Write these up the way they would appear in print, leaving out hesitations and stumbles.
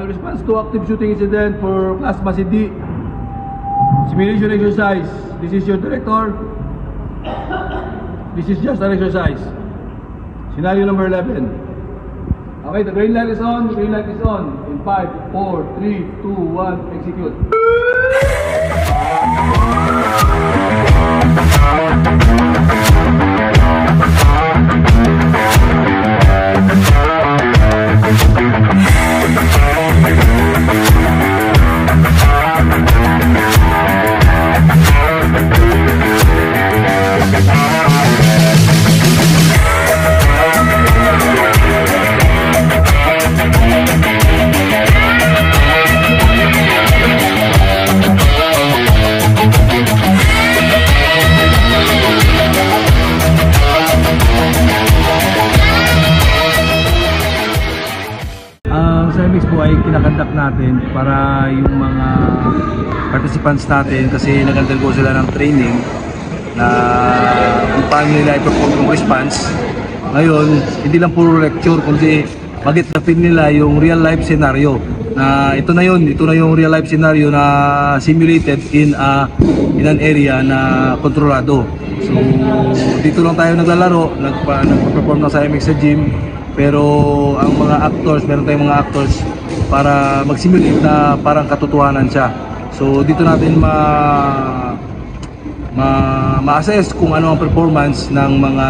Response to active shooting incident for Class Base D. Simulation exercise. This is your director. This is just an exercise. Scenario number 11. Okay, the green light is on. The green light is on. In 5, 4, 3, 2, 1, execute. Sa MX po ay kinakandak natin para yung mga participants natin, kasi nag-undergo sila ng training na kung paano nila i-perform yung response. Ngayon, hindi lang puro lecture, kundi mag-itapin nila yung real life scenario na ito na yung real life scenario na simulated in an area na kontrolado. So dito lang tayo naglalaro, nagpa-perform na sa MX sa gym. Pero ang mga actors, meron tayong mga actors para mag-simulate na parang katotohanan siya. So dito natin ma-assess kung ano ang performance ng mga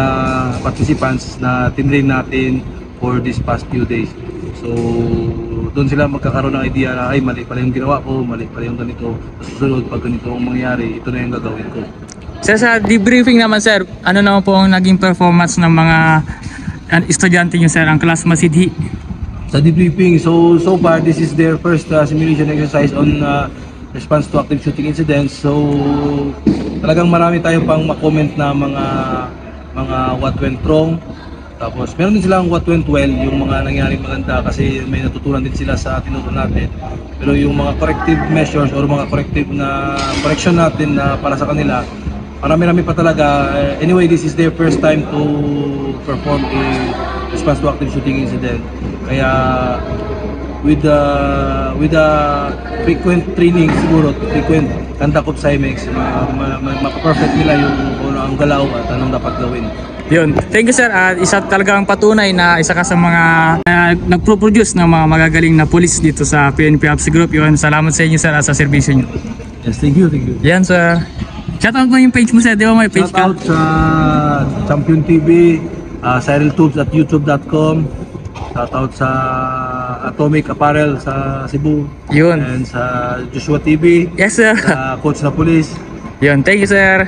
participants na tinrain natin for this past few days. So doon sila magkakaroon ng idea na ay mali pala yung ginawa ko, mali pala yung ganito. Susunod pag ganito ang mangyari, ito na yung gagawin ko. Sir, sa debriefing naman sir, ano naman po ang naging performance ng mga estudyante nyo sir, ang Class Base D? Sa debriefing, so far this is their first simulation exercise on response to active shooting incidents. So talagang marami tayong pang ma-comment na mga what went wrong. Tapos meron din silang what went well, yung mga nangyaring maganda kasi may natutunan din sila sa tinuro natin. Pero yung mga corrective measures or mga corrective na correction natin na para sa kanila, marami-rami pa talaga. Anyway, this is their first time to perform a response to active shooting incident. Kaya with the frequent training siguro, frequent conduct of CIMEX, mapa-perfect nila yung ang galaw at anong dapat gawin. Yun. Thank you sir. Isa talagang patunay na isa ka sa mga nagpro-produce ng mga magagaling na police dito sa PNP APSI Group. Yun. Salamat sa inyo sir sa serbisyo nyo. Yes, thank you, thank you. Yan sir. Shoutout mo yung page mo sir, di ba may page ka? Shoutout sa Champion TV, CyrilTubes at youtube.com. Shoutout sa Atomic Apparel sa Cebu. Yun. And sa Joshua TV. Yes sir. Sa Coach na Police. Yun, thank you sir.